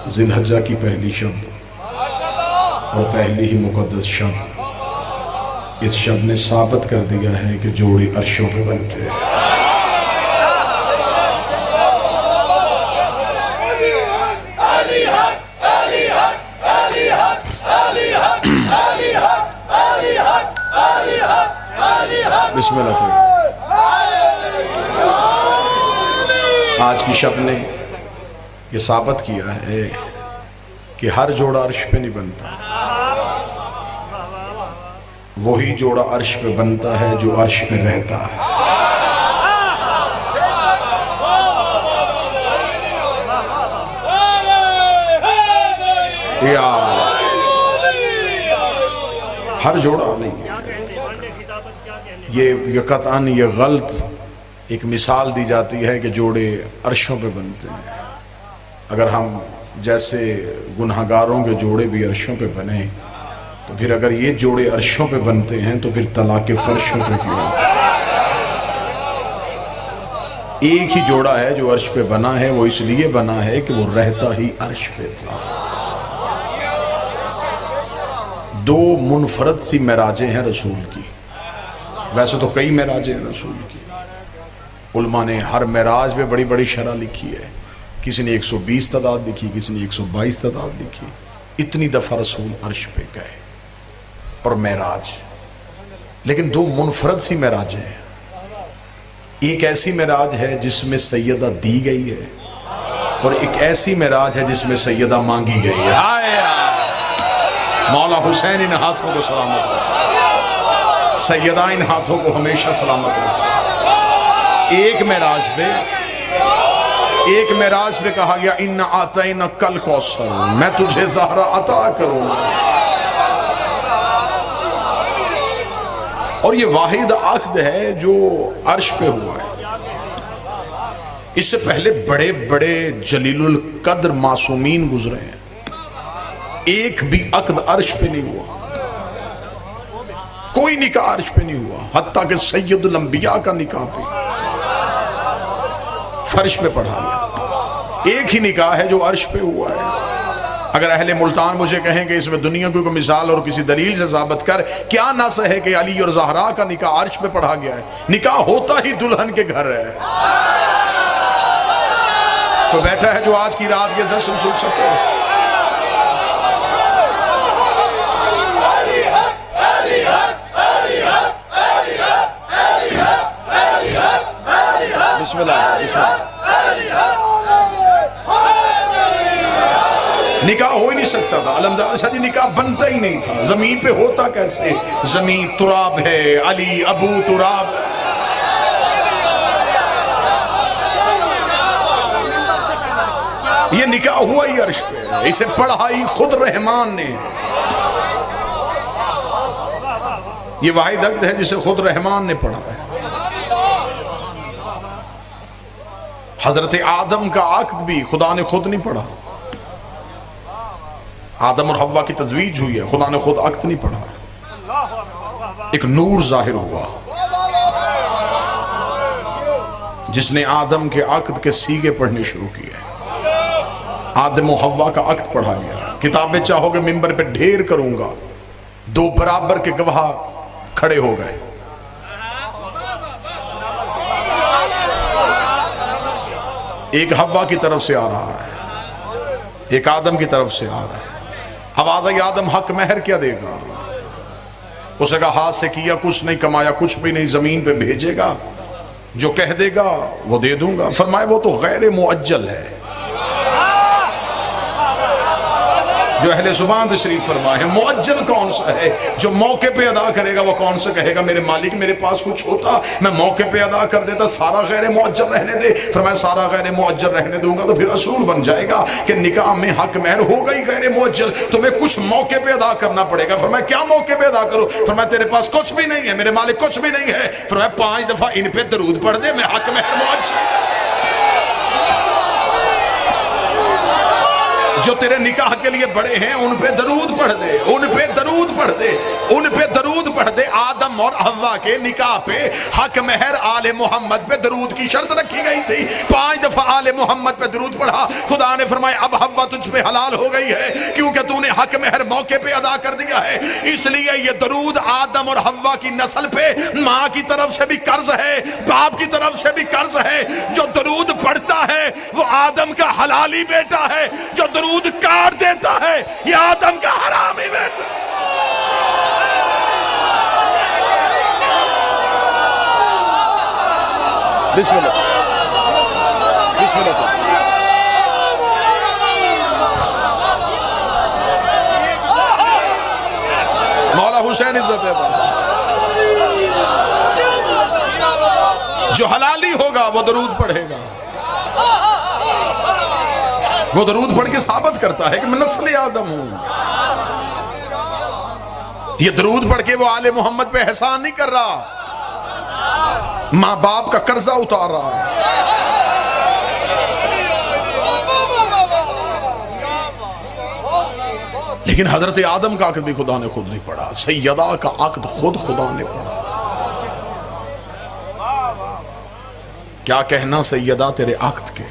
ذی الحجہ کی پہلی شب اور پہلی ہی مقدس شب، اس شب نے ثابت کر دیا ہے کہ جوڑے عرشوں پہ بنتے ہیں۔ بسم اللہ سے آج کی شب نے یہ ثابت کیا ہے کہ ہر جوڑا عرش پہ نہیں بنتا، وہی جوڑا عرش پہ بنتا ہے جو عرش پہ رہتا ہے۔ ہر جوڑا نہیں ہے یہ قطعاً یہ غلط ایک مثال دی جاتی ہے کہ جوڑے عرشوں پہ بنتے ہیں۔ اگر ہم جیسے گنہگاروں کے جوڑے بھی عرشوں پہ بنے تو پھر اگر یہ جوڑے عرشوں پہ بنتے ہیں تو پھر طلاق فرشوں پہ کیوں ہوتا ہے؟ ایک ہی جوڑا ہے جو عرش پہ بنا ہے، وہ اس لیے بنا ہے کہ وہ رہتا ہی عرش پہ تھا۔ دو منفرد سی معراجیں ہیں رسول کی، ویسے تو کئی معراجیں ہیں رسول کی، علماء نے ہر معراج پہ بڑی بڑی شرح لکھی ہے، کسی نے 120 تعداد لکھی، کسی نے 122 تعداد لکھی۔ اتنی دفعہ رسول عرش پہ گئے اور معراج، لیکن دو منفرد سی معراجیں ہیں۔ ایک ایسی معراج ہے جس میں سیدہ دی گئی ہے اور ایک ایسی معراج ہے جس میں سیدہ مانگی گئی ہے۔ مولا حسین ان ہاتھوں کو سلامت رکھے، سیدہ ان ہاتھوں کو ہمیشہ سلامت رکھے۔ ایک معراج پہ کہا گیا اِنَّا أَعْطَيْنَاكَ الْكَوْثَرَ، میں تجھے زہرہ عطا کروں گا۔ اور یہ واحد عقد ہے جو عرش پہ ہوا ہے۔ اس سے پہلے بڑے بڑے جلیل القدر معصومین گزرے ہیں، ایک بھی عقد عرش پہ نہیں ہوا، کوئی نکاح عرش پہ نہیں ہوا، حتیٰ کہ سید الانبیاء کا نکاح پہ فرش پہ پڑھا گیا۔ ایک ہی نکاح ہے جو عرش پہ ہوا ہے۔ اگر اہل ملتان مجھے کہیں کہ اس میں دنیا کو کوئی مثال اور کسی دلیل سے ثابت کر، کیا نص ہے کہ علی اور زہرا کا نکاح عرش پہ پڑھا گیا ہے؟ نکاح ہوتا ہی دلہن کے گھر ہے۔ تو بیٹھا ہے جو آج کی رات یہ جشن سن سکے۔ بسم اللہ بسم اللہ۔ نکاح ہو ہی نہیں سکتا تھا، علمدار سے نکاح بنتا ہی نہیں تھا، زمین پہ ہوتا کیسے؟ زمین تراب ہے، علی ابو تراب۔ یہ نکاح ہوا ہی عرش پہ، اسے پڑھائی خود رحمان نے۔ یہ واحد عقد ہے جسے خود رحمان نے پڑھا ہے۔ حضرت آدم کا عقد بھی خدا نے خود نہیں پڑھا، آدم اور حوا کی تزویج ہوئی ہے، خدا نے خود عقد نہیں پڑھا۔ ایک نور ظاہر ہوا جس نے آدم کے عقد کے سیغے پڑھنے شروع کیے۔ آدم و حوا کا عقد پڑھا گیا۔ کتابیں چاہو گے ممبر پہ ڈھیر کروں گا، دو برابر کے گواہ کھڑے ہو گئے۔ ایک حوا کی طرف سے آ رہا ہے، ایک آدم کی طرف سے آ رہا ہے۔ آواز آئی آدم حق مہر کیا دے گا؟ اس نے کہا ہاتھ سے کیا کچھ نہیں، کمایا کچھ بھی نہیں، زمین پہ بھیجے گا، جو کہہ دے گا وہ دے دوں گا۔ فرمائے وہ تو غیر معجل ہے۔ جو اہل زبان تشریف فرمائے معجل کون سا ہے؟ جو موقع پہ ادا کرے گا وہ کون سا کہے گا میرے مالک میرے پاس کچھ ہوتا میں موقع پہ ادا کر دیتا، سارا غیر معجل رہنے دے۔ فرمایا سارا غیر معجل رہنے دوں گا تو پھر اصول بن جائے گا کہ نکاح میں حق مہر ہوگا ہی غیر معجل، تمہیں کچھ موقع پہ ادا کرنا پڑے گا۔ فرمایا کیا موقع پہ ادا کرو؟ فرمایا تیرے پاس کچھ بھی نہیں ہے، میرے مالک کچھ بھی نہیں ہے۔ فرمایا 5 دفعہ ان پہ درود پڑھ دے، میں حق مہر معجل۔ جو تیرے نکاح کے لیے بڑے ہیں ان پہ درود پڑھ دے، ان پہ درود پڑھ دے، ان پہ درود پڑھ دے۔ آدم اور حوا کے نکاح پہ حق مہر آل محمد پہ درود کی شرط رکھی گئی تھی، 5 دفعہ آل محمد پہ درود پڑھا۔ خدا نے فرمایا اب حوا تجھ پہ حلال ہو گئی ہے کیونکہ تو نے حق مہر موقع پہ ادا کر دیا ہے۔ اس لیے یہ درود آدم اور حوا کی نسل پہ ماں کی طرف سے بھی قرض ہے، باپ کی طرف سے بھی قرض ہے۔ جو درود پڑھتا ہے وہ آدم کا حلالی بیٹا ہے، جو درود کاٹ دیتا ہے یہ آدم کا حرامی بیٹا۔ بسم اللہ، بسم اللہ صاحب۔ مولا حسین عزت ہے، جو حلالی ہوگا وہ درود پڑھے گا، وہ درود پڑھ کے ثابت کرتا ہے کہ میں نسل آدم ہوں۔ یہ درود پڑھ کے وہ آل محمد پہ احسان نہیں کر رہا، ماں باپ کا قرضہ اتار رہا ہے۔ لیکن حضرت آدم کا عقد بھی خدا نے خود نہیں پڑھا، سیدہ کا عقد خود خدا نے پڑھا۔ کیا کہنا سیدہ تیرے عقد کے،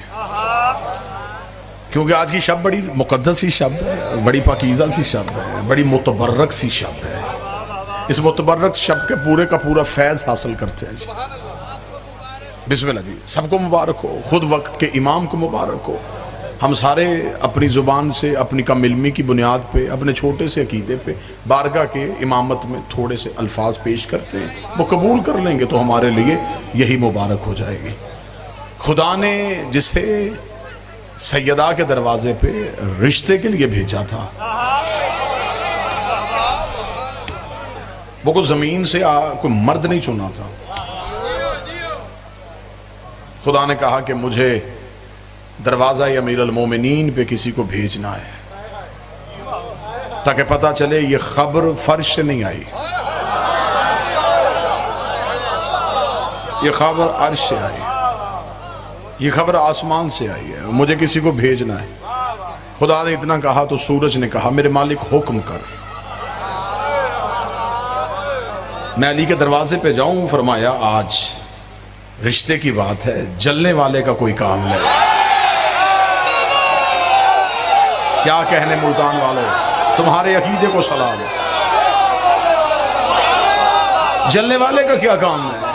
کیونکہ آج کی شب بڑی مقدس سی شب ہے، بڑی پاکیزہ سی شب ہے، بڑی متبرک سی شب ہے۔ اس متبرک شب کے پورے کا پورا فیض حاصل کرتے ہیں جی۔ بسم اللہ جی، سب کو مبارک ہو، خود وقت کے امام کو مبارک ہو۔ ہم سارے اپنی زبان سے اپنی کم علمی کی بنیاد پہ اپنے چھوٹے سے عقیدے پہ بارگاہ کے امامت میں تھوڑے سے الفاظ پیش کرتے ہیں، وہ قبول کر لیں گے تو ہمارے لیے یہی مبارک ہو جائے گی۔ خدا نے جسے سیدہ کے دروازے پہ رشتے کے لیے بھیجا تھا، وہ کوئی زمین سے کوئی مرد نہیں چنا تھا۔ خدا نے کہا کہ مجھے دروازہ امیر المومنین پہ کسی کو بھیجنا ہے تاکہ پتہ چلے یہ خبر فرش سے نہیں آئی، یہ خبر عرش سے آئی، یہ خبر آسمان سے آئی ہے، مجھے کسی کو بھیجنا ہے۔ خدا نے اتنا کہا تو سورج نے کہا میرے مالک حکم کر، میں علی کے دروازے پہ جاؤں؟ فرمایا آج رشتے کی بات ہے، جلنے والے کا کوئی کام نہیں۔ کیا کہنے ملتان والوں، تمہارے عقیدے کو سلام، جلنے والے کا کیا کام ہے؟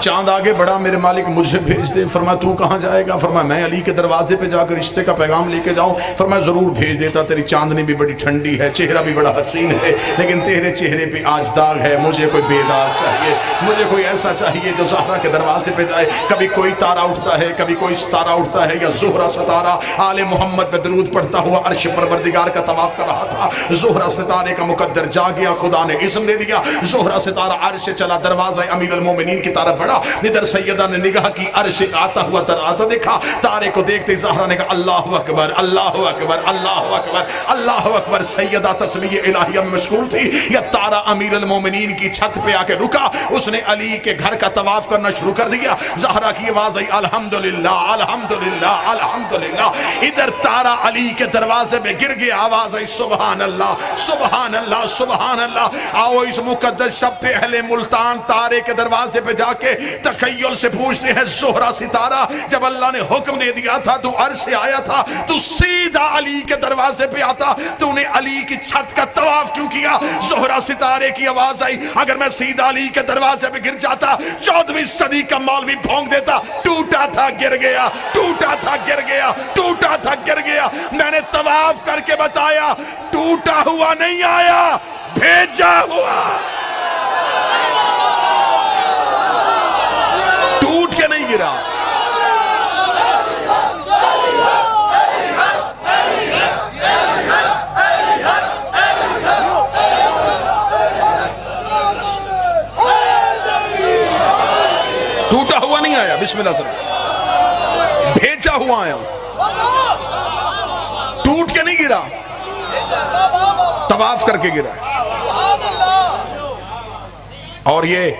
چاند آگے بڑھا، میرے مالک مجھے بھیج دے۔ فرمایا تو کہاں جائے گا؟ فرمایا میں علی کے دروازے پہ جا کر رشتے کا پیغام لے کے جاؤں؟ فرمایا ضرور بھیج دیتا، تیری چاندنی بھی بڑی ٹھنڈی ہے، چہرہ بھی بڑا حسین ہے، لیکن تیرے چہرے پہ آج داغ ہے، مجھے کوئی بے داغ چاہیے، مجھے کوئی ایسا چاہیے جو زہرا کے دروازے پہ جائے۔ کبھی کوئی تارا اٹھتا ہے، کبھی کوئی ستارہ اٹھتا ہے، یا زہرا ستارہ آل محمد پہ درود پڑھتا ہوا عرش پروردگار کا طواف کر رہا تھا، زہرا ستارے کا مقدر جا گیا، خدا نے اذن دے دیا، زہرا ستارہ عرش سے چلا، دروازہ امیر المومنین کی طرف بڑھا۔ ادھر سیدہ نے نگاہ کی، عرش آتا ہوا دراتا دیکھا، تارے کو دیکھتے زہرا نے کہا اللہ اکبر اللہ اکبر اللہ اکبر اللہ اکبر۔ سیدہ تسبیح الہیہ میں مشغول تھی، یا تارا امیر المومنین کی چھت پہ آ کے رکا، اس نے علی کے گھر کا طواف کرنا شروع کر دیا۔ زہرا کی آواز آئی الحمدللہ الحمدللہ الحمدللہ۔ ادھر تارا علی کے دروازے پہ گر گیا، آواز آئی سبحان اللہ سبحان اللہ سبحان اللہ۔ آؤ اس مقدس شب پہ اہل ملتان تارے کے دروازے پہ جا کے تخیل سے پوچھتے ہیں زہرا ستارہ، جب اللہ نے حکم دے دیا تھا تو عرش سے آیا تھا، تو سیدھا علی کے دروازے پہ آتا، تو نے علی کی چھت کا طواف کیوں کیا؟ زہرا ستارے کی آواز آئی اگر میں سیدھا علی کے دروازے پہ گر جاتا 14ویں صدی کا مولوی بھونک دیتا، ٹوٹا تھا گر گیا ٹوٹا تھا گر گیا ٹوٹا تھا گر گیا۔ میں نے طواف کر کے بتایا ٹوٹا ہوا نہیں آیا، بھیجا ہوا، ٹوٹ کے نہیں گرا۔ ٹوٹا ہوا نہیں آیا، بسم اللہ سر، بھیجا ہوا آیا، ٹوٹ کے نہیں گرا، طواف کر کے گرا۔ اور یہ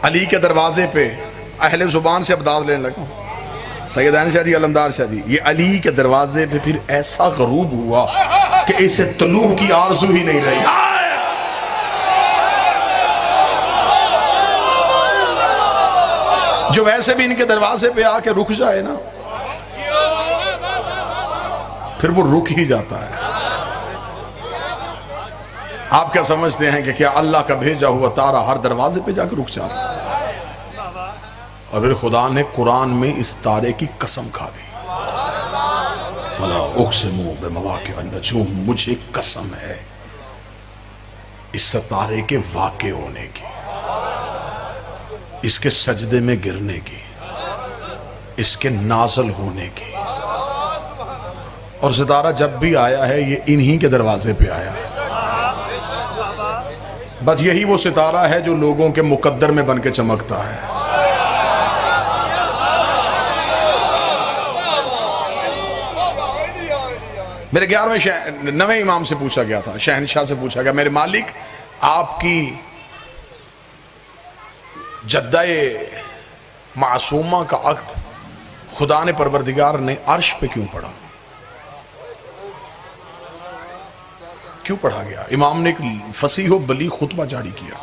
علی کے دروازے پہ اہل زبان سے ابداد لینے لگا، سیدان شاہ جی علمدار شاہ جی، یہ علی کے دروازے پہ پھر ایسا غروب ہوا کہ اسے طلوع کی آرزو ہی نہیں رہی. جو ویسے بھی ان کے دروازے پہ آ کے رک جائے نا پھر وہ رک ہی جاتا ہے. آپ کیا سمجھتے ہیں کہ کیا اللہ کا بھیجا ہوا تارا ہر دروازے پہ جا کے رک جاتا ہے؟ اور پھر خدا نے قرآن میں اس تارے کی قسم کھا دی. فلا اقسم بمواقع النجوم، مجھے قسم ہے اس ستارے کے واقع ہونے کی، اس کے سجدے میں گرنے کی، اس کے نازل ہونے کی. اور ستارہ جب بھی آیا ہے یہ انہی کے دروازے پہ آیا ہے. بس یہی وہ ستارہ ہے جو لوگوں کے مقدر میں بن کے چمکتا ہے. میرے 11ویں امام سے پوچھا گیا تھا، شہنشاہ سے پوچھا گیا، میرے مالک آپ کی جدہ معصومہ کا عقد خدا نے پروردگار نے عرش پہ کیوں پڑھا؟ کیوں پڑھا گیا؟ امام نے ایک فصیح و بلیغ خطبہ جاری کیا.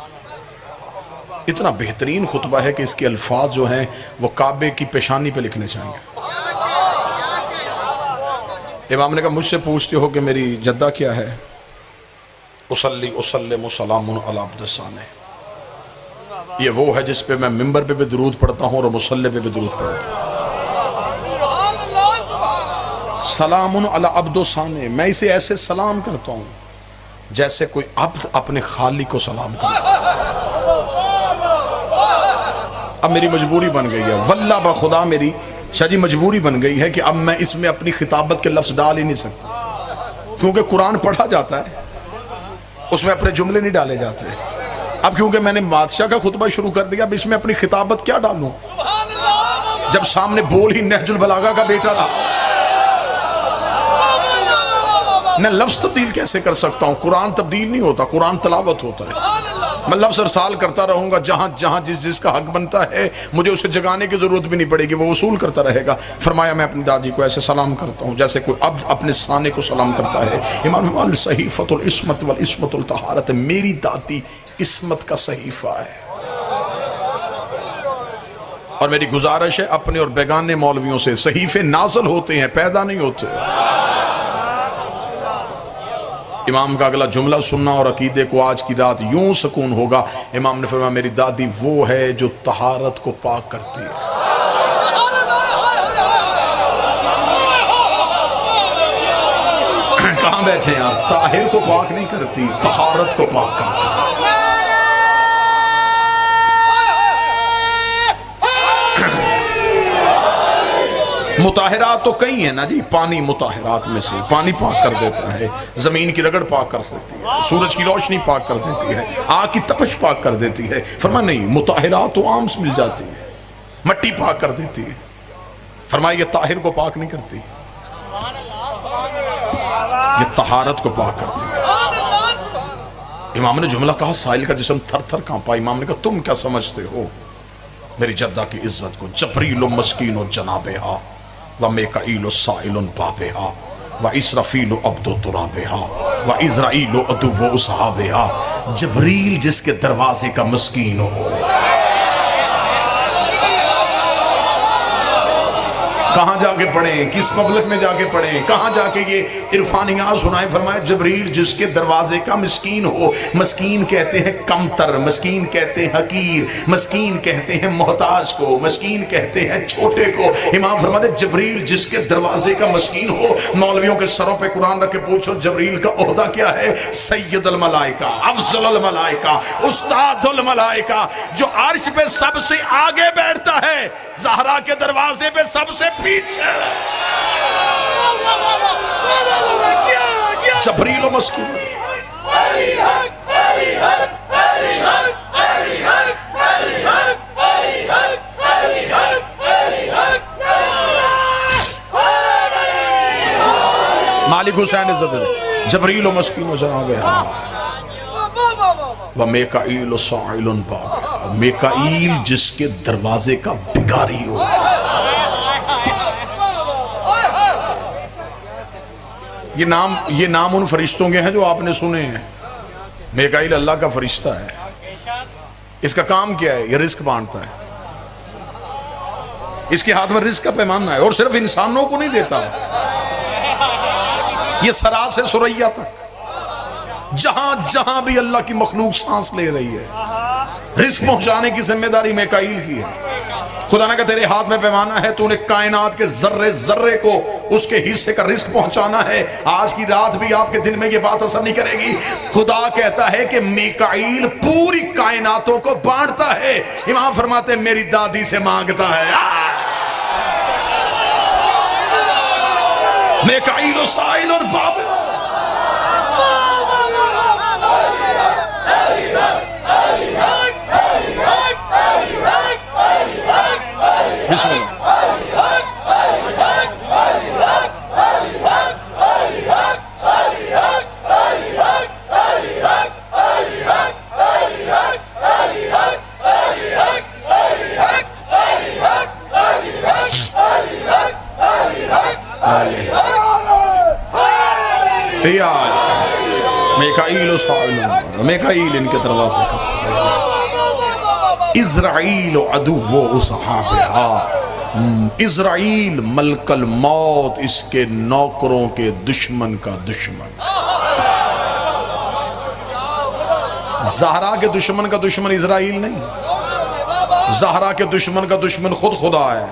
اتنا بہترین خطبہ ہے کہ اس کے الفاظ جو ہیں وہ کعبے کی پیشانی پہ لکھنے چاہیے. امام نے کہا مجھ سے پوچھتے ہو کہ میری جدہ کیا ہے؟ اصلی اسلم سلام علی عبد الثانی، یہ وہ ہے جس پہ میں ممبر پہ بھی درود پڑھتا ہوں اور مصلی پہ بھی درود پڑھتا ہوں. سلام علی عبد الثانی، میں اسے ایسے سلام کرتا ہوں جیسے کوئی عبد اپنے خالق کو سلام کرتا ہے. اب میری مجبوری بن گئی ہے، واللہ بخدا میری شاہ جی مجبوری بن گئی ہے کہ اب میں اس میں اپنی خطابت کے لفظ ڈال ہی نہیں سکتا، کیونکہ قرآن پڑھا جاتا ہے اس میں اپنے جملے نہیں ڈالے جاتے. اب کیونکہ میں نے بادشاہ کا خطبہ شروع کر دیا، اب اس میں اپنی خطابت کیا ڈالوں جب سامنے بول ہی نہج البلاغہ کا بیٹا رہا. میں لفظ تبدیل کیسے کر سکتا ہوں؟ قرآن تبدیل نہیں ہوتا، قرآن تلاوت ہوتا ہے. میں لفظ ارسال کرتا رہوں گا، جہاں جہاں جس کا حق بنتا ہے مجھے اسے جگانے کی ضرورت بھی نہیں پڑے گی، وہ وصول کرتا رہے گا. فرمایا میں اپنی دادی کو ایسے سلام کرتا ہوں جیسے کوئی عبد اپنے سانے کو سلام کرتا ہے. امام الصحیفۃ العصمۃ والعصمۃ الطہارۃ، میری دادی عصمت کا صحیفہ ہے. اور میری گزارش ہے اپنے اور بیگانے مولویوں سے، صحیفے نازل ہوتے ہیں پیدا نہیں ہوتے. امام کا اگلا جملہ سننا اور عقیدے کو آج کی رات یوں سکون ہوگا. امام نے فرمایا میری دادی وہ ہے جو طہارت کو پاک کرتی ہے. کہاں بیٹھے ہیں آپ؟ طاہر کو پاک نہیں کرتی، طہارت کو پاک کرتی. مطہرات تو کئی ہیں نا جی، پانی مطہرات میں سے، پانی پاک کر دیتا ہے، زمین کی رگڑ پاک کر سکتی ہے، سورج کی روشنی پاک کر دیتی ہے، آگ کی تپش پاک کر دیتی ہے. فرمایا نہیں، مطہرات تو عام سے مل جاتی ہے، مٹی پاک کر دیتی ہے. فرمایا یہ طاہر کو پاک نہیں کرتی، یہ طہارت کو پاک کرتی ہے. امام نے جملہ کہا، سائل کا جسم تھر تھر کانپا. امام نے کہا تم کیا سمجھتے ہو میری جدہ کی عزت کو؟ جبریل مسکین و جنابہا ومیکائیل سائل بابہا واسرافیل عبد ترابہا واسرائیل عدو اصحابہا. جبریل جس کے دروازے کا مسکین ہو، کہاں جا کے پڑھیں؟ کس مبلغ میں جا کے پڑھیں؟ کہاں جا کے یہ عرفانیات سنائیں؟ فرمایا جبریل جس کے دروازے کا مسکین ہو. مسکین کہتے ہیں کمتر، مسکین کہتے ہیں حقیر، مسکین کہتے ہیں محتاج کو، مسکین کہتے ہیں چھوٹے کو. امام فرماتے جبریل جس کے دروازے کا مسکین ہو. مولویوں کے سروں پہ قرآن رکھ کے پوچھو جبریل کا عہدہ کیا ہے؟ سید الملائکہ، افضل الملائکہ، استاد الملائکہ، جو عرش پہ سب سے آگے بیٹھتا ہے، زہرا کے دروازے پہ سب سے پیچھے. جبریل و مسکین. مالک حسین عزت دے. جبریل و مسکین و جناب ومیکائیل سائل بابہا، میکائیل جس کے دروازے کا بھکاری ہو. یہ نام ان فرشتوں کے ہیں جو آپ نے سنے ہیں. میکائیل اللہ کا فرشتہ ہے. اس کا کام کیا ہے؟ یہ رزق بانٹتا ہے. اس کے ہاتھ میں رزق کا پیمانہ ہے، اور صرف انسانوں کو نہیں دیتا، یہ سرا سے سریا تک جہاں جہاں بھی اللہ کی مخلوق سانس لے رہی ہے، رزق پہنچانے کی ذمہ داری میکائیل کی ہے. خدا نے کہا تیرے ہاتھ میں پیمانہ ہے، تو نے کائنات کے ذرے ذرے کو اس کے حصے کا رزق پہنچانا ہے. آج کی رات بھی آپ کے دل میں یہ بات اثر نہیں کرے گی. خدا کہتا ہے کہ میکائیل پوری کائناتوں کو بانٹتا ہے. امام فرماتے ہیں میری دادی سے مانگتا ہے. میکائیل و سائل اور بابل. بسم اللہ. میکائیل و سائل، میکائیل ان کے دروازے کا اسرائیل عدو اصحابہا. اسرائیل ملک الموت، اس کے نوکروں کے دشمن کا دشمن. زہرا کے دشمن کا دشمن اسرائیل نہیں، زہرا کے دشمن کا دشمن خود خدا ہے.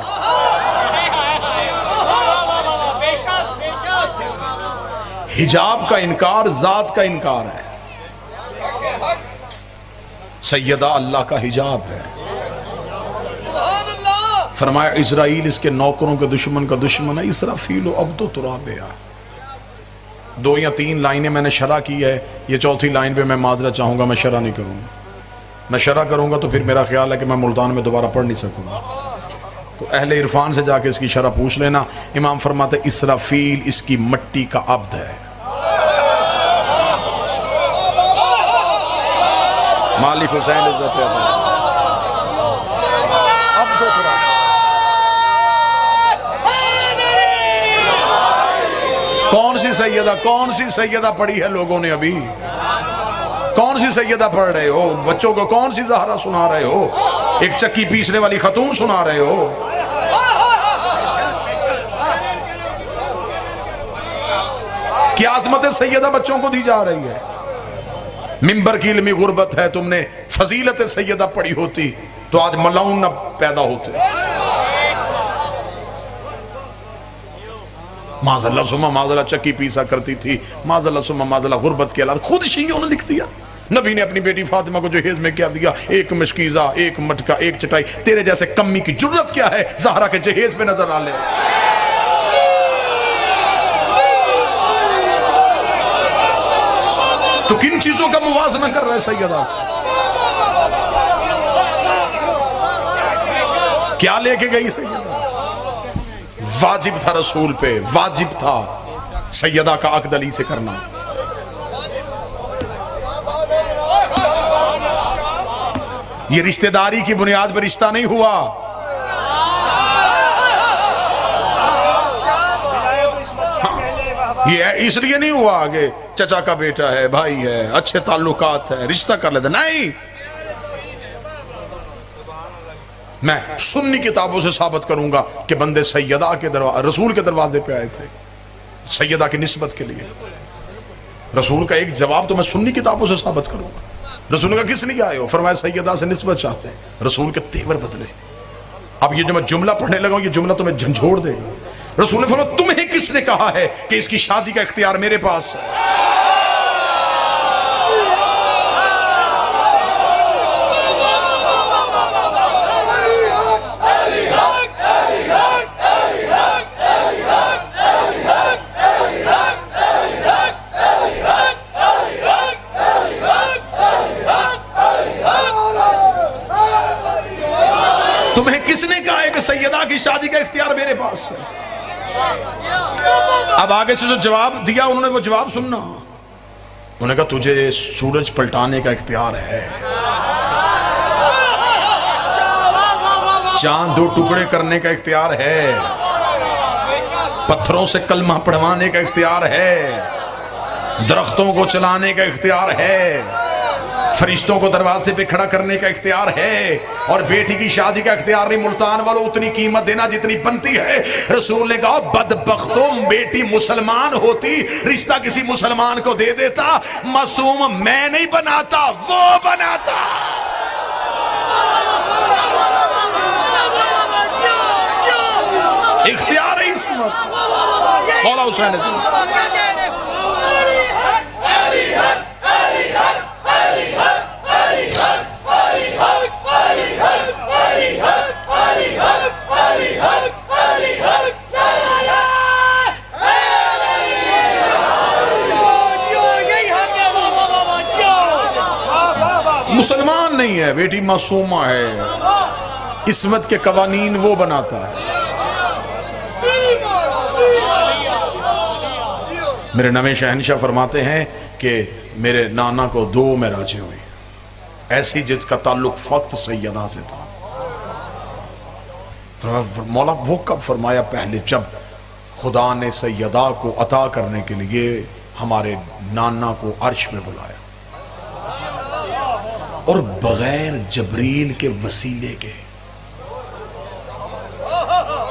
حجاب کا انکار ذات کا انکار ہے. سیدہ اللہ کا حجاب ہے. فرمایا اسرائیل اس کے نوکروں کے دشمن کا دشمن ہے. اسرافیل و عبد و ترابیا. 2 یا 3 لائنیں میں نے شرح کی ہے، یہ چوتھی لائن پہ میں معذرت چاہوں گا، میں شرح نہیں کروں گا. میں شرح کروں گا تو پھر میرا خیال ہے کہ میں ملتان میں دوبارہ پڑھ نہیں سکوں گا. تو اہل عرفان سے جا کے اس کی شرح پوچھ لینا. امام فرماتے اسرافیل اس کی مٹی کا عبد ہے. مالک حسین عزت ہے. کون سی سیدہ پڑھی ہے لوگوں نے ابھی؟ کون سی سیدہ پڑھ رہے ہو؟ بچوں کو کون سی زہرا سنا رہے ہو؟ ایک چکی پیسنے والی خاتون سنا رہے ہو؟ کیا عظمت سیدہ بچوں کو دی جا رہی ہے؟ ممبر کی علمی غربت ہے. تم نے فضیلت سیدہ پڑھی ہوتی تو آج ملعون نہ پیدا ہوتے. معاذ اللہ ثم معاذ اللہ چکی پیسا کرتی تھی. معاذ اللہ ثم معاذ اللہ غربت کے حالات خود شیعوں نے لکھ دیا. نبی نے اپنی بیٹی فاطمہ کو جہیز میں کیا دیا؟ ایک مشکیزہ، ایک مٹکا، ایک چٹائی. تیرے جیسے کمی کی جرت کیا ہے زہرا کے جہیز میں نظر آ لے؟ تو کن چیزوں کا موازنہ کر رہے سیدہ سے؟ کیا لے کے گئی سیدہ؟ واجب تھا رسول پہ، واجب تھا سیدہ کا عقد علی سے کرنا. یہ رشتہ داری کی بنیاد پر رشتہ نہیں ہوا. یہ اس لیے نہیں ہوا کہ چچا کا بیٹا ہے، بھائی ہے، اچھے تعلقات ہے، رشتہ کر لیتے. نہیں، میں سنی کتابوں سے ثابت کروں گا کہ بندے سیدہ کے رسول کے دروازے پہ آئے تھے سیدہ کی نسبت کے لیے. رسول کا ایک جواب تو میں سنی کتابوں سے ثابت کروں گا. رسول کا کس لیے آئے ہو؟ فرمایا سیدہ سے نسبت چاہتے ہیں. رسول کے تیور بدلے. اب یہ جو میں جملہ پڑھنے لگا ہوں، یہ جملہ تمہیں جھنجھوڑ دے. رسول نے فرمایا تمہیں کس نے کہا ہے کہ اس کی شادی کا اختیار میرے پاس ہے؟ تمہیں کس نے کہا ہے کہ سیدہ کی شادی کا اختیار میرے پاس ہے؟ اب آگے سے جو جواب دیا انہوں نے وہ جواب سننا. انہوں نے کہا تجھے سورج پلٹانے کا اختیار ہے، چاند 2 ٹکڑے کرنے کا اختیار ہے، پتھروں سے کلمہ پڑھوانے کا اختیار ہے، درختوں کو چلانے کا اختیار ہے، فرشتوں کو دروازے پہ کھڑا کرنے کا اختیار ہے، اور بیٹی کی شادی کا اختیار نہیں۔ ملتان والوں اتنی قیمت دینا جتنی بنتی ہے۔ رسول نے کہا بدبختوں، بیٹی مسلمان ہوتی رشتہ کسی مسلمان کو دے دیتا، معصوم میں نہیں بناتا، وہ بناتا۔ اختیار عصمت مولا حسین مسلمان نہیں ہے، بیٹی معصومہ ہے، عصمت کے قوانین وہ بناتا ہے۔ میرے نویں شہنشاہ فرماتے ہیں کہ میرے نانا کو 2 معراجیں ہوئی، ایسی جس کا تعلق فقط سیدہ سے تھا۔ مولا وہ کب فرمایا؟ پہلے جب خدا نے سیدہ کو عطا کرنے کے لیے ہمارے نانا کو عرش میں بلایا، اور بغیر جبریل کے وسیلے کے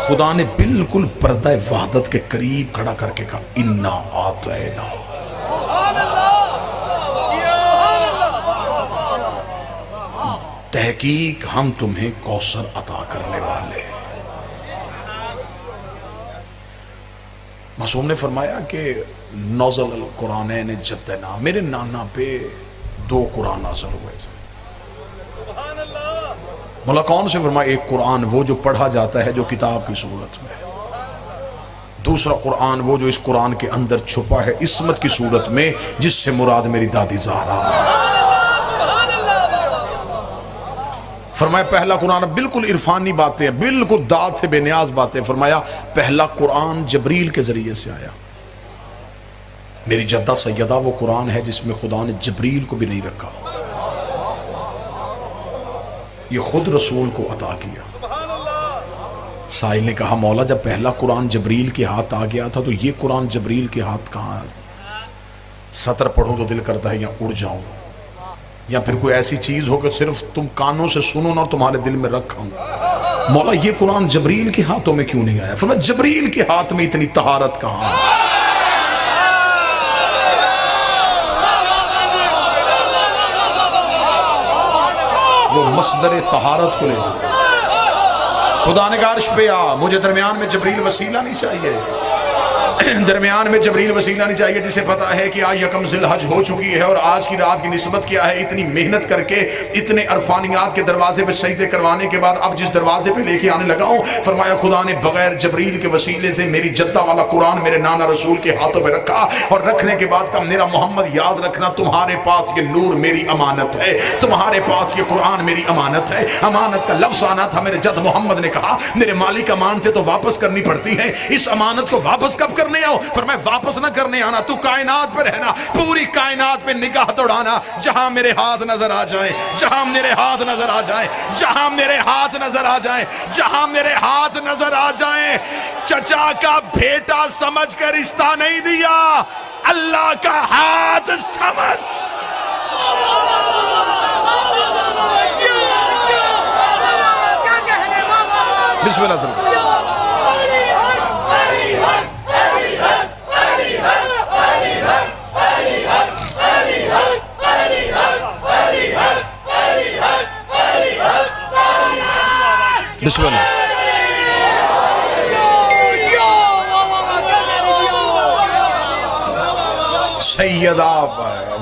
خدا نے بالکل پردہ وحدت کے قریب کھڑا کر کے کہا انا آتینا۔ تحقیق ہم تمہیں کوثر عطا کرنے والے۔ معصوم نے فرمایا کہ نزل القرآنین جدنا، میرے نانا پہ 2 قرآن نازل ہوئے تھے۔ مولا کون سے فرمایا؟ ایک قرآن وہ جو پڑھا جاتا ہے جو کتاب کی صورت میں، دوسرا قرآن وہ جو اس قرآن کے اندر چھپا ہے عصمت کی صورت میں، جس سے مراد میری دادی زہرا ہے۔ فرمایا پہلا قرآن بالکل عرفانی باتیں ہیں، بالکل داد سے بے نیاز باتیں۔ فرمایا پہلا قرآن جبریل کے ذریعے سے آیا۔ میری جدہ سیدہ وہ قرآن ہے جس میں خدا نے جبریل کو بھی نہیں رکھا، یہ خود رسول کو عطا کیا۔ سائل نے کہا مولا جب پہلا قرآن جبریل کے ہاتھ آ گیا تھا تو یہ قرآن جبریل کے ہاتھ کہاں ہے؟ سطر پڑھوں تو دل کرتا ہے یا اڑ جاؤں، یا پھر کوئی ایسی چیز ہو کہ صرف تم کانوں سے سنو نہ اور تمہارے دل میں رکھا ہوں۔ مولا یہ قرآن جبریل کے ہاتھوں میں کیوں نہیں آیا؟ فرمایا جبریل کے ہاتھ میں اتنی طہارت کہاں ہے؟ وہ مصدر طہارت کو لے جائے۔ خدا نے کہا عرش پہ آ، مجھے درمیان میں جبریل وسیلہ نہیں چاہیے، درمیان میں جبریل وسیلہ نہیں چاہیے، جسے پتا ہے کہ آج یکم ذی الحج ہو چکی ہے اور آج کی رات کی نسبت کیا ہے۔ اتنی محنت کر کے اتنے عرفانیات کے دروازے پہ سجدے کروانے کے بعد اب جس دروازے پہ لے کے آنے لگا ہوں، فرمایا خدا نے بغیر جبریل کے وسیلے سے میری جدہ والا قرآن میرے نانا رسول کے ہاتھوں پہ رکھا، اور رکھنے کے بعد کہا میرا محمد یاد رکھنا تمہارے پاس یہ نور میری امانت ہے، تمہارے پاس یہ قرآن میری امانت ہے۔ امانت کا لفظ آنا تھا، میرے جد محمد نے کہا میرے مالک امانتیں تو واپس کرنی پڑتی ہیں، اس امانت کو واپس کب کرنے آؤ؟ فرمایا واپس نہ کرنے آنا، تو کائنات پہ رہنا، پوری کائنات پہ نگاہ دوڑانا، جہاں میرے ہاتھ نظر آ جائیں، جہاں میرے ہاتھ نظر آ جائیں، جہاں میرے ہاتھ نظر آ جائیں، جہاں میرے ہاتھ نظر آ جائیں۔ چچا کا بیٹا سمجھ کر رشتہ نہیں دیا، اللہ کا ہاتھ سمجھ۔ بسم اللہ سلام۔ بسم اللہ۔ سیدہ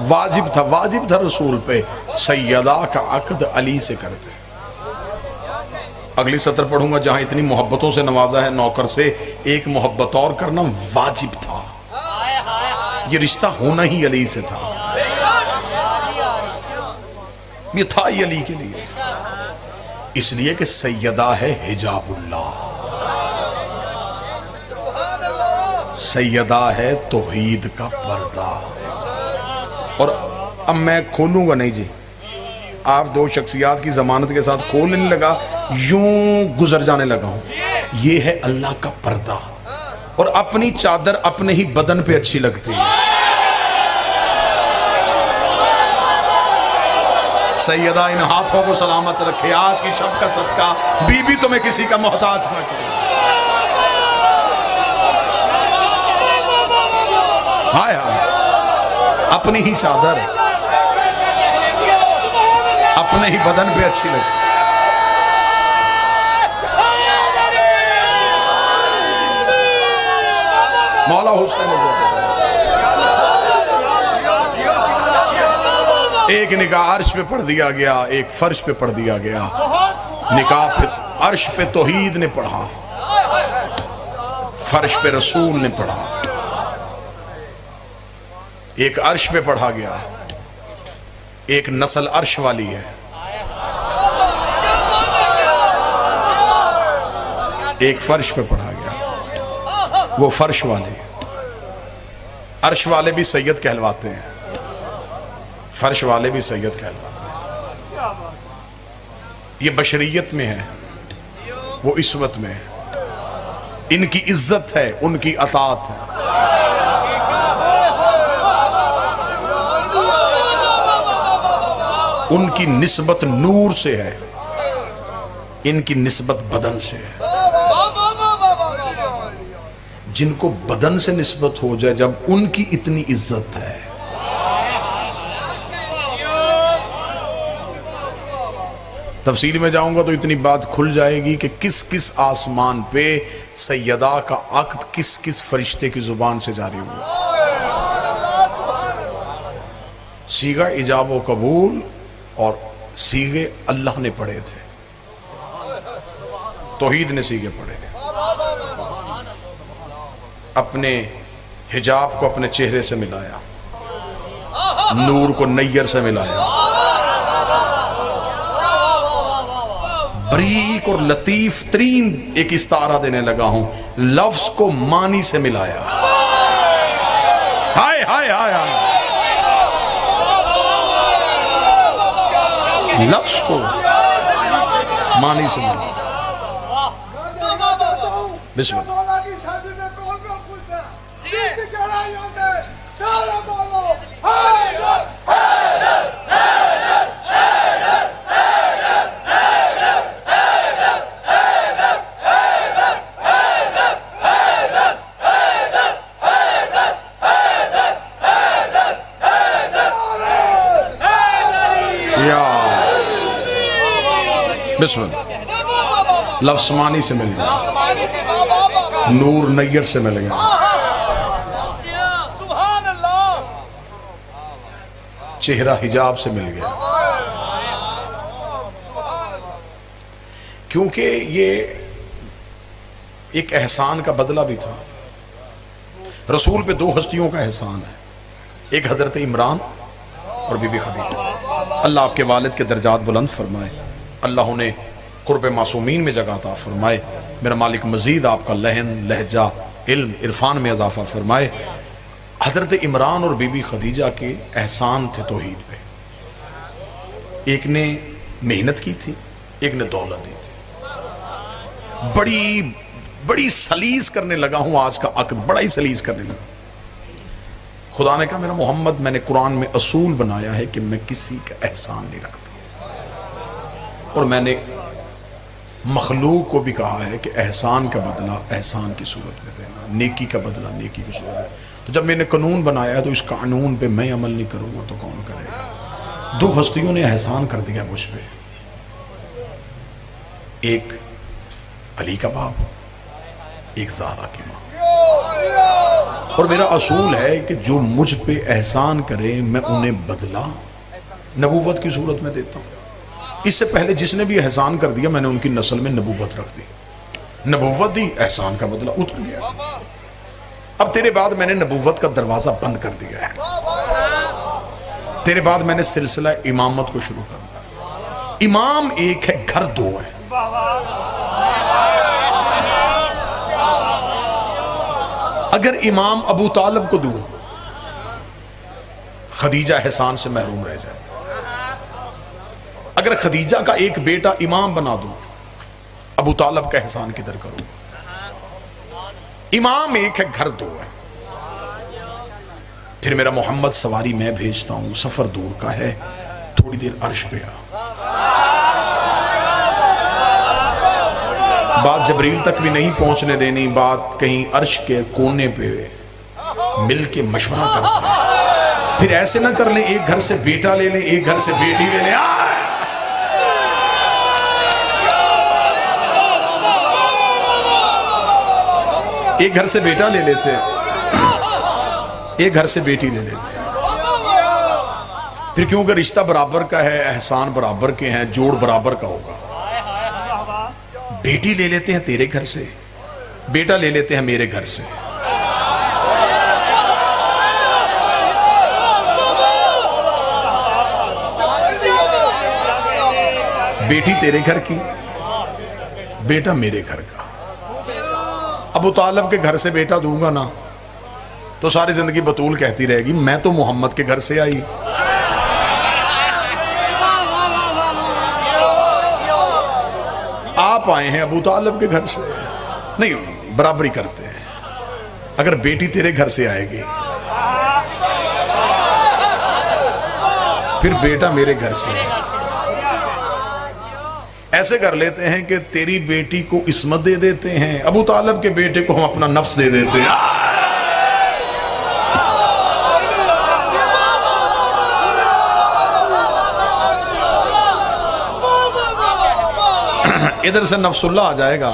واجب تھا رسول پہ، سیدہ کا عقد علی سے کرتے۔ اگلی سطر پڑھوں گا جہاں اتنی محبتوں سے نوازا ہے نوکر سے، ایک محبت اور کرنا واجب تھا، یہ رشتہ ہونا ہی علی سے تھا، یہ تھا ہی علی کے لیے، اس لیے کہ سیدہ ہے حجاب اللہ، سیدہ ہے توحید کا پردہ۔ اور اب میں کھولوں گا نہیں جی، آپ 2 شخصیات کی ضمانت کے ساتھ کھولنے نہیں لگا، یوں گزر جانے لگا ہوں، یہ ہے اللہ کا پردہ، اور اپنی چادر اپنے ہی بدن پہ اچھی لگتی ہے. سیدہ ان ہاتھوں کو سلامت رکھے. آج کی شب کا صدقہ بی بی تمہیں کسی کا محتاج نہ کرے. ہائے ہائے، اپنی ہی چادر اپنے ہی بدن پہ اچھی لگتی. مولا حسین ایک نکاح عرش پہ پڑھ دیا گیا، ایک فرش پہ پڑھ دیا گیا. نکاح پہ عرش پہ توحید نے پڑھا، فرش پہ رسول نے پڑھا. ایک عرش پہ پڑھا گیا، ایک نسل عرش والی ہے، ایک فرش پہ پڑھا گیا، وہ فرش والے. عرش والے بھی سید کہلواتے ہیں، فرش والے بھی سید کہلواتے ہیں. یہ بشریت میں ہے، وہ عصمت میں ہے. ان کی عزت ہے، ان کی اطاعت ہے. ان کی نسبت نور سے ہے، ان کی نسبت بدن سے ہے. جن کو بدن سے نسبت ہو جائے، جب ان کی اتنی عزت ہے. تفصیل میں جاؤں گا تو اتنی بات کھل جائے گی کہ کس کس آسمان پہ سیدہ کا عقد کس کس فرشتے کی زبان سے جاری ہوا. صیغہ ایجاب و قبول اور صیغے اللہ نے پڑھے تھے، توحید نے صیغے پڑھے. اپنے حجاب کو اپنے چہرے سے ملایا، نور کو نیر سے ملایا، بریک اور لطیف ترین ایک استعارہ دینے لگا ہوں، لفظ کو معنی سے ملایا. ہائے ہائے ہائے ہائے، لفظ کو معنی سے ملایا. بسم اللہ. بسم اللہ. لفظ معنی سے مل گیا، نور نیر سے مل گیا، چہرہ حجاب سے مل گیا. کیونکہ یہ ایک احسان کا بدلہ بھی تھا. رسول پہ دو ہستیوں کا احسان ہے، ایک حضرت عمران اور بی بی خدیجہ. اللہ آپ کے والد کے درجات بلند فرمائے، اللہ انہیں قرب معصومین میں جگہ عطا فرمائے. میرا مالک مزید آپ کا لہن، لہجہ، علم، عرفان میں اضافہ فرمائے. حضرت عمران اور بی بی خدیجہ کے احسان تھے توحید پہ. ایک نے محنت کی تھی، ایک نے دولت دی تھی. بڑی سلیس کرنے لگا ہوں آج کا عقد، بڑا ہی سلیس کرنے لگا. خدا نے کہا میرا محمد، میں نے قرآن میں اصول بنایا ہے کہ میں کسی کا احسان نہیں رکھتا، اور میں نے مخلوق کو بھی کہا ہے کہ احسان کا بدلہ احسان کی صورت میں دینا، نیکی کا بدلہ نیکی کی صورت میں. تو جب میں نے قانون بنایا ہے تو اس قانون پہ میں عمل نہیں کروں گا تو کون کرے گا؟ دو ہستیوں نے احسان کر دیا مجھ پہ، ایک علی کا باپ، ایک زہرا کی ماں. اور میرا اصول ہے کہ جو مجھ پہ احسان کرے میں انہیں بدلہ نبوت کی صورت میں دیتا ہوں. اس سے پہلے جس نے بھی احسان کر دیا میں نے ان کی نسل میں نبوت رکھ دی، نبوت دی، احسان کا بدلہ اتر گیا. اب تیرے بعد میں نے نبوت کا دروازہ بند کر دیا ہے، تیرے بعد میں نے سلسلہ امامت کو شروع کر دیا. امام ایک ہے، گھر دو ہے. اگر امام ابو طالب کو دوں، خدیجہ احسان سے محروم رہ جائے. اگر خدیجہ کا ایک بیٹا امام بنا دوں، ابو طالب کا احسان کدھر کروں؟ امام ایک ہے، گھر دو ہے۔ پھر میرا محمد سواری میں بھیجتا ہوں، سفر دور کا ہے، تھوڑی دیر عرش پہ آ۔ بات جبریل تک بھی نہیں پہنچنے دینی، بات کہیں عرش کے کونے پہ مل کے مشورہ کرتے ہیں۔ پھر ایسے نہ کر لیں ایک گھر سے بیٹا لے لیں، ایک گھر سے بیٹی لے لیں۔ ایک گھر سے بیٹا لے لیتے، ایک گھر سے بیٹی لے لیتے۔ پھر کیونکہ رشتہ برابر کا ہے، احسان برابر کے ہیں، جوڑ برابر کا ہوگا، بیٹی لے لیتے ہیں تیرے گھر سے، بیٹا لے لیتے ہیں میرے گھر سے۔ بیٹی تیرے گھر کی، بیٹا میرے گھر کا۔ ابو طالب کے گھر سے بیٹا دوں گا نا تو ساری زندگی بطول کہتی رہے گی میں تو محمد کے گھر سے آئی۔ آپ آئے ہیں ابو طالب کے گھر سے، نہیں برابری کرتے ہیں۔ اگر بیٹی تیرے گھر سے آئے گی پھر بیٹا میرے گھر سے۔ ایسے کر لیتے ہیں کہ تیری بیٹی کو عصمت دے دیتے ہیں، ابو طالب کے بیٹے کو ہم اپنا نفس دے دیتے ہیں۔ ادھر سے نفس اللہ آ جائے گا،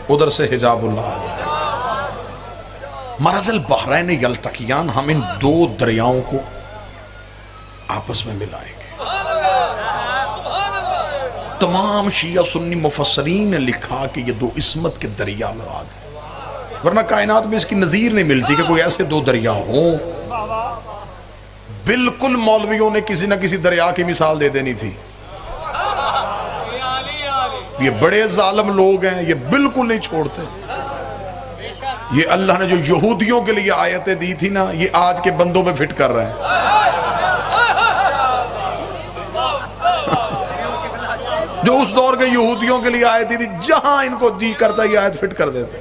ادھر سے حجاب اللہ آ جائے گا۔ مرج البحرین یلتقیان، ہم ان دو دریاؤں کو آپس میں ملائیں گے۔ تمام شیعہ سنی مفسرین نے لکھا کہ یہ دو عصمت کے دریا مراد ہیں، ورنہ کائنات میں اس کی نظیر نہیں ملتی کہ کوئی ایسے دو دریا ہوں۔ بالکل مولویوں نے کسی نہ کسی دریا کی مثال دے دینی تھی۔ یہ بڑے ظالم لوگ ہیں، یہ بالکل نہیں چھوڑتے۔ یہ اللہ نے جو یہودیوں کے لیے آیتیں دی تھی نا، یہ آج کے بندوں پہ فٹ کر رہے ہیں۔ جو اس دور کے یہودیوں کے لیے آیت تھی، جہاں ان کو جی کرتا یہ آیت فٹ کر دیتے۔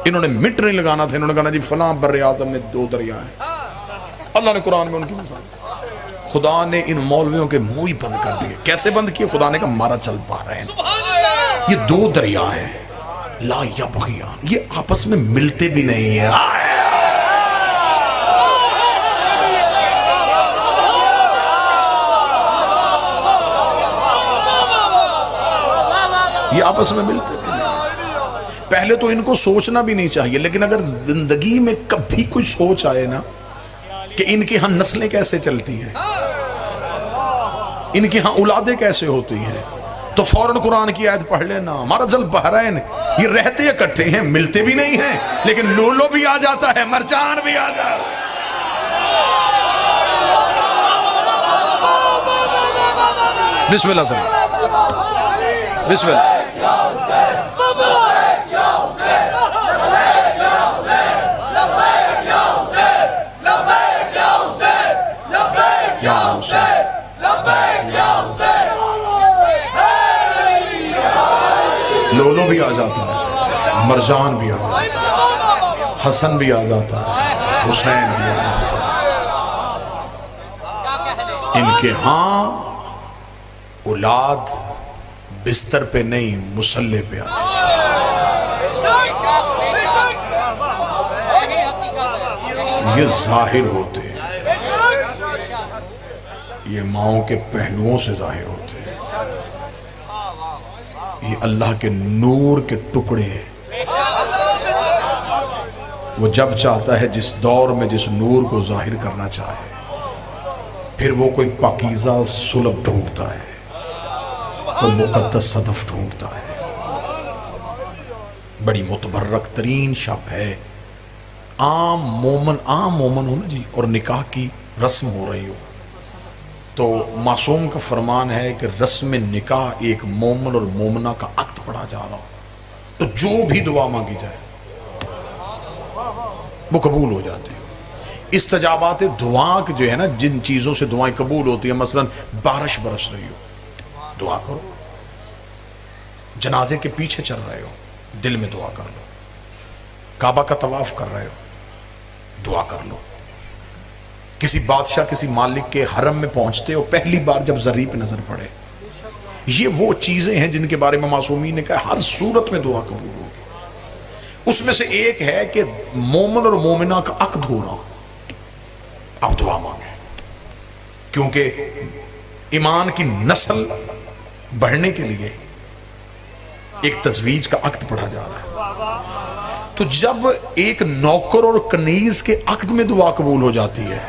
انہوں نے منٹ نہیں لگانا تھا، انہوں نے کہا جی فلاں بر اعظم میں دو دریا ہیں۔ اللہ نے قرآن میں ان کی مثال، خدا نے ان مولویوں کے منہ ہی بند کر دیے۔ کیسے بند کیے؟ خدا نے کہا مارا چل پا رہے ہیں، یہ دو دریا ہیں، لا یبغیان، یہ آپس میں ملتے بھی نہیں ہیں۔ یہ آپس میں ملتے بھی نہیں۔ پہلے تو ان کو سوچنا بھی نہیں چاہیے، لیکن اگر زندگی میں کبھی کوئی سوچ آئے نا کہ ان کی ہاں نسلیں کیسے چلتی ہیں، ان کی ہاں اولادیں کیسے ہوتی ہیں، تو فوراً قرآن کی آیت پڑھ لینا، مرج البحرین، یہ رہتے اکٹھے ہیں، ملتے بھی نہیں ہیں، لیکن لولو بھی آ جاتا ہے، مرجان بھی آ جاتا ہے۔ بسم اللہ سر، بسم اللہ۔ لولو بھی آ جاتا ہے، مرجان بھی آ جاتا ہے، حسن بھی آ جاتا ہے، حسین بھی آ جاتا ہے۔ ان کے ہاں اولاد بستر پہ نہیں مصلے پہ آتی ہے، یہ ظاہر ہوتے ہیں، یہ ماؤں کے پہلوؤں سے ظاہر ہوتے ہیں، یہ اللہ کے نور کے ٹکڑے ہیں۔ وہ جب چاہتا ہے جس دور میں جس نور کو ظاہر کرنا چاہے، پھر وہ کوئی پاکیزہ سلب ڈھونڈتا ہے، وہ مقدس صدف ڈھونڈتا ہے۔ بڑی متبرک ترین شب ہے، عام مومن ہو نا جی، اور نکاح کی رسم ہو رہی ہو تو معصوم کا فرمان ہے کہ رسم نکاح ایک مومن اور مومنہ کا عقد پڑھا جا رہا تو جو بھی دعا مانگی جائے وہ قبول ہو جاتے ہیں۔ استجابات دعا جو ہے نا، جن چیزوں سے دعائیں قبول ہوتی ہیں، مثلا بارش برس رہی ہو دعا کرو، جنازے کے پیچھے چل رہے ہو دل میں دعا کر لو، کعبہ کا طواف کر رہے ہو، دعا کر لو۔ کسی بادشاہ کسی مالک کے حرم میں پہنچتے ہو، پہلی بار جب زری پہ نظر پڑے، یہ وہ چیزیں ہیں جن کے بارے میں معصومین نے کہا ہر صورت میں دعا قبول ہوگی۔ اس میں سے ایک ہے کہ مومن اور مومنہ کا عقد ہو رہا، آپ دعا مانگیں، کیونکہ ایمان کی نسل بڑھنے کے لیے ایک تزویج کا عقد پڑھا جا رہا ہے۔ تو جب ایک نوکر اور کنیز کے عقد میں دعا قبول ہو جاتی ہے،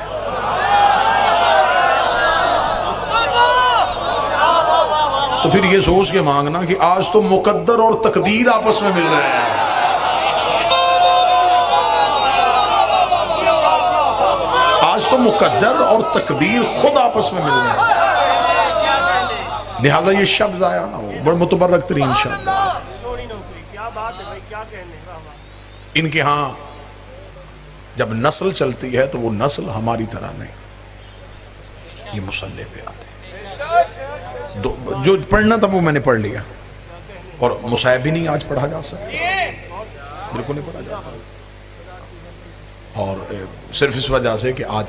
تو پھر یہ سوچ کے مانگنا کہ آج تو مقدر اور تقدیر آپس میں مل رہے ہیں، آج تو مقدر اور تقدیر خود آپس میں مل رہے ہیں، لہذا یہ شب ضائع نہ ہو، بڑا متبرک ترین شب۔ ان کے ہاں جب نسل چلتی ہے تو وہ نسل ہماری طرح نہیں، یہ مصلی پہ آتے ہیں، جو پڑھنا تھا وہ میں نے پڑھ لیا، اور مصائب بھی نہیں آج پڑھا جا سکتا، بالکل نہیں پڑھا جا سکتا، اور صرف اس وجہ سے کہ آج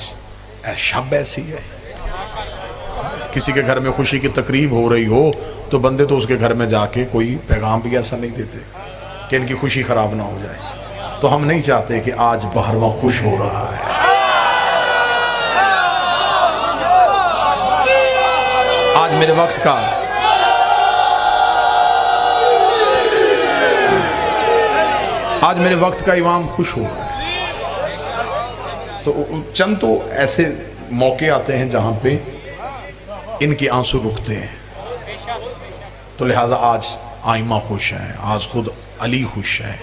شب ایسی ہے، کسی کے گھر میں خوشی کی تقریب ہو رہی ہو تو بندے تو اس کے گھر میں جا کے کوئی پیغام بھی ایسا نہیں دیتے کہ ان کی خوشی خراب نہ ہو جائے، تو ہم نہیں چاہتے کہ آج بہرواں خوش ہو رہا ہے۔ آج میرے وقت کا امام خوش ہو رہا ہے، تو چند تو ایسے موقع آتے ہیں جہاں پہ ان کے آنسو رکتے ہیں، تو لہٰذا آج آئمہ خوش ہیں، آج خود علی خوش ہے،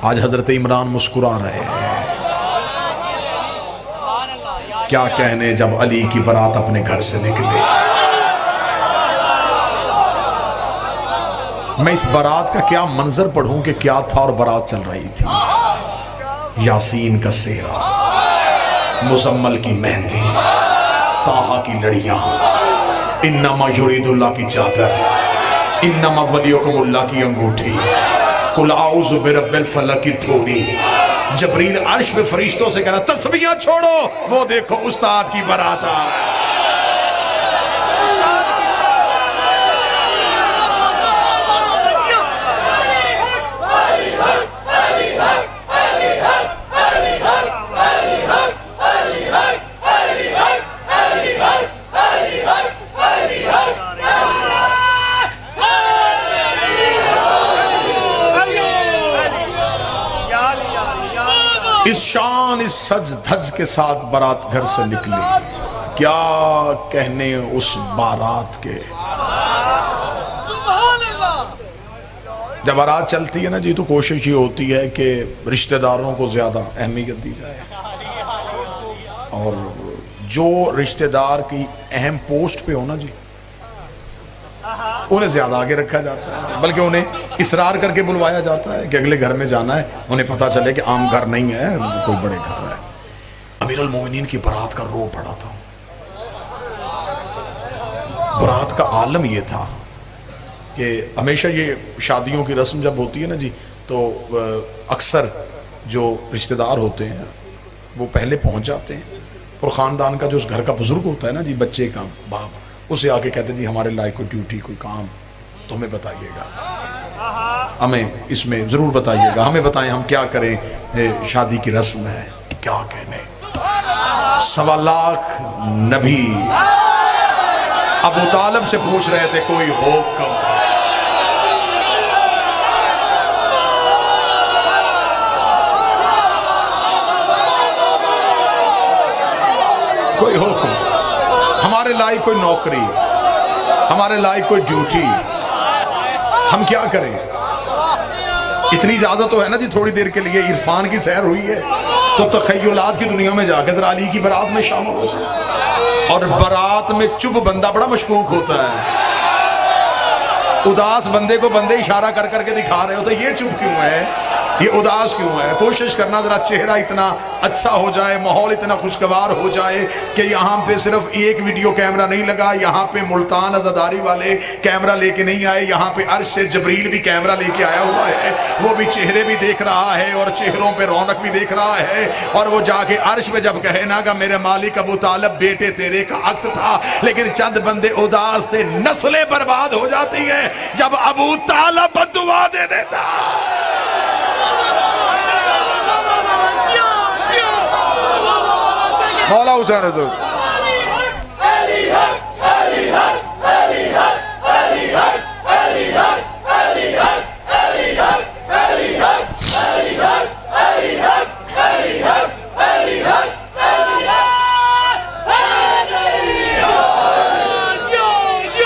آج حضرت عمران مسکرا رہے ہیں، کیا کہنے جب علی کی برات اپنے گھر سے نکلے۔ میں اس برات کا کیا منظر پڑھوں کہ کیا تھا، اور برات چل رہی تھی، یاسین کا سہرا، مزمل کی مہندی، طٰہٰ کی لڑیاں، انما یرید اللہ کی چادر، انما ولیکم اللہ کی انگوٹھی، قل اعوذ برب الفلق کی تھوڑی، جبریل عرش پہ فرشتوں سے کہنا تسبیحاں چھوڑو، وہ دیکھو استاد کی برات آ رہا ہے۔ اس شان اس سج دھج کے ساتھ بارات گھر سے نکلی، کیا کہنے اس بارات کے۔ جب بارات چلتی ہے نا جی، تو کوشش یہ ہوتی ہے کہ رشتہ داروں کو زیادہ اہمیت دی جائے، اور جو رشتہ دار کی اہم پوسٹ پہ ہونا جی انہیں زیادہ آگے رکھا جاتا ہے، بلکہ انہیں اصرار کر کے بلوایا جاتا ہے کہ اگلے گھر میں جانا ہے، انہیں پتہ چلے کہ عام گھر نہیں ہے، کوئی بڑے گھر ہے۔ امیر المومنین کی برات کا رو پڑا تھا، برات کا عالم یہ تھا کہ ہمیشہ یہ شادیوں کی رسم جب ہوتی ہے نا جی، تو اکثر جو رشتہ دار ہوتے ہیں وہ پہلے پہنچ جاتے ہیں، اور خاندان کا جو اس گھر کا بزرگ ہوتا ہے نا جی، بچے کا باپ، اسے آ کے کہتے ہیں جی ہمارے لائق کوئی ڈیوٹی کوئی کام تو ہمیں بتائیے گا، ہمیں اس میں ضرور بتائیے گا، ہمیں بتائیں ہم کیا کریں، شادی کی رسم ہے، کیا کہنے۔ 1.25 لاکھ نبی ابو طالب سے پوچھ رہے تھے کوئی حکم، کوئی حکم، ہمارے لائق کوئی نوکری، ہمارے لائق کوئی ڈیوٹی، ہم کیا کریں۔ اتنی اجازت تو ہے نا جی، تھوڑی دیر کے لیے عرفان کی سیر ہوئی ہے تو تخیلات کی دنیا میں جا کے ذرا علی کی برات میں شامل ہو جائے۔ اور برات میں چپ بندہ بڑا مشکوک ہوتا ہے، اداس بندے کو بندے اشارہ کر کر کے دکھا رہے ہوتے یہ چپ کیوں ہے، یہ اداس کیوں ہے؟ کوشش کرنا ذرا چہرہ اتنا اچھا ہو جائے، ماحول اتنا خوشگوار ہو جائے کہ یہاں پہ صرف ایک ویڈیو کیمرہ نہیں لگا، یہاں پہ ملتان عزاداری والے کیمرہ لے کے نہیں آئے، یہاں پہ عرش سے جبریل بھی کیمرہ لے کے آیا ہوا ہے، وہ بھی چہرے بھی دیکھ رہا ہے اور چہروں پہ رونق بھی دیکھ رہا ہے، اور وہ جا کے عرش پہ جب کہے نا کہ میرے مالک ابو طالب بیٹے تیرے کا عقد تھا، لیکن چند بندے اداس تھے، نسلیں برباد ہو جاتی ہیں جب ابو طالب بددعا دے دیتا۔ مولا حسین رضا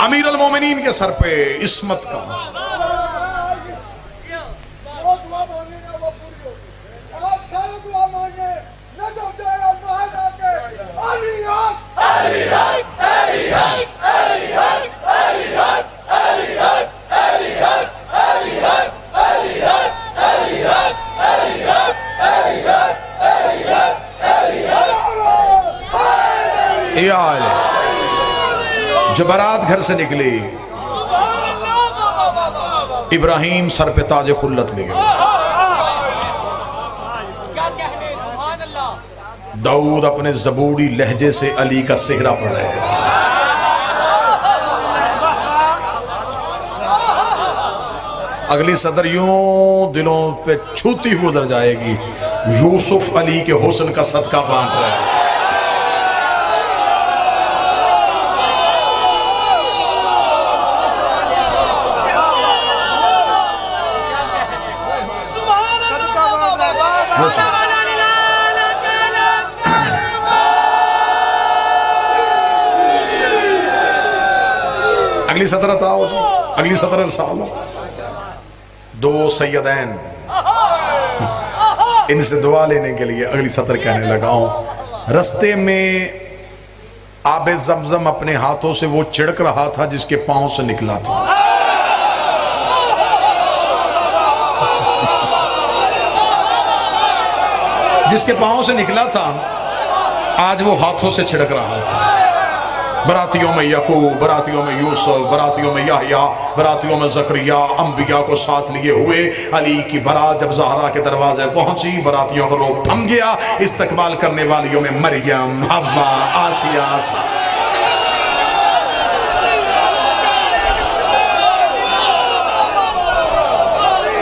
امیر المومنین کے سر پہ عصمت کا جو برات گھر سے نکلی، ابراہیم سر پہ تاج خلت لے گئے، داؤد اپنے زبوری لہجے سے علی کا سہرا پڑھ رہے تھے، اگلی صدر یوں دلوں پہ چھوتی ہوئی ادھر جائے گی، یوسف علی کے حسن کا صدقہ بانٹ رہے ہیں۔ اگلی صدر اتاؤ جی، اگلی صدر ارسالو، دو سیدین، ان سے دعا لینے کے لیے اگلی صدر کہنے لگا ہوں، رستے میں آب زمزم اپنے ہاتھوں سے وہ چھڑک رہا تھا جس کے پاؤں سے نکلا تھا، جس کے پاؤں سے نکلا تھا آج وہ ہاتھوں سے چھڑک رہا تھا۔ براتیوں میں یعقوب، براتیوں میں یوسف، براتیوں میں یحییٰ، براتیوں میں زکریا، انبیاء کو ساتھ لیے ہوئے علی کی برات جب زہرا کے دروازے پہنچی، براتیوں کا روپ تھم گیا، استقبال کرنے والیوں میں مریم، حوا، آسیہ،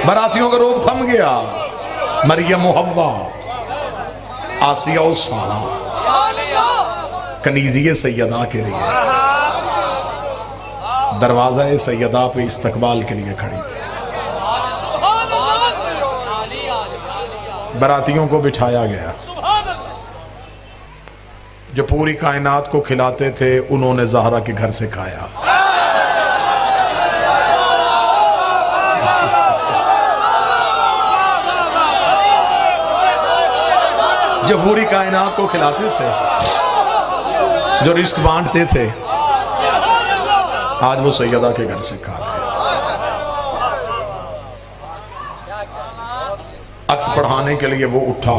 براتیوں کا روپ تھم گیا، مریم و حوا، آسیہ و سارہ کنیزی سیدہ کے لیے دروازہ سیدہ پہ استقبال کے لیے کھڑی تھی، براتیوں کو بٹھایا گیا، جو پوری کائنات کو کھلاتے تھے انہوں نے زہرا کے گھر سے کھایا، جو پوری کائنات کو کھلاتے تھے، جو رزق بانٹتے تھے، آج وہ سیدہ کے گھر سے کھا رہے تھے۔ عقد پڑھانے کے لیے وہ اٹھا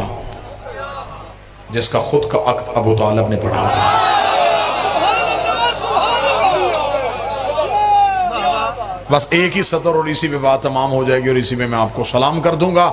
جس کا خود کا عقد ابو طالب نے پڑھا تھا، بس ایک ہی سطر اور اسی پہ بات تمام ہو جائے گی اور اسی میں آپ کو سلام کر دوں گا۔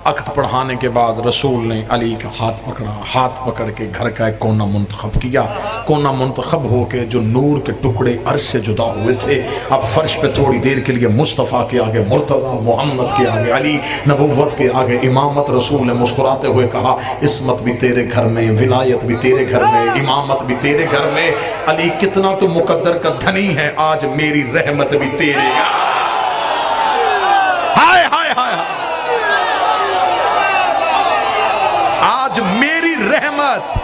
عقد پڑھانے کے بعد رسول نے علی کا ہاتھ پکڑا، ہاتھ پکڑ کے گھر کا ایک کونا منتخب کیا، کونا منتخب ہو کے جو نور کے ٹکڑے عرش سے جدا ہوئے تھے اب فرش پہ تھوڑی دیر کے لیے مصطفیٰ کے آگے مرتضیٰ، محمد کے آگے علی، نبوت کے آگے امامت۔ رسول نے مسکراتے ہوئے کہا عصمت بھی تیرے گھر میں، ولایت بھی تیرے گھر میں، امامت بھی تیرے گھر میں، علی کتنا تو مقدر کا دھنی ہے، آج میری رحمت بھی تیرے گا۔ ہائے ہائے ہائے، آج میری رحمت،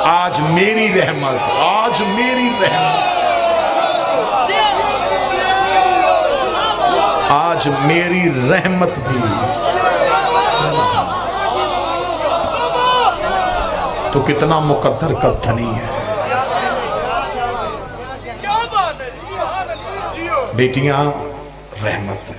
آج میری رحمت، آج میری رحمت، آج میری رحمت بھی تو کتنا مقدر کا دھنی ہے۔ بیٹیاں رحمت ہے،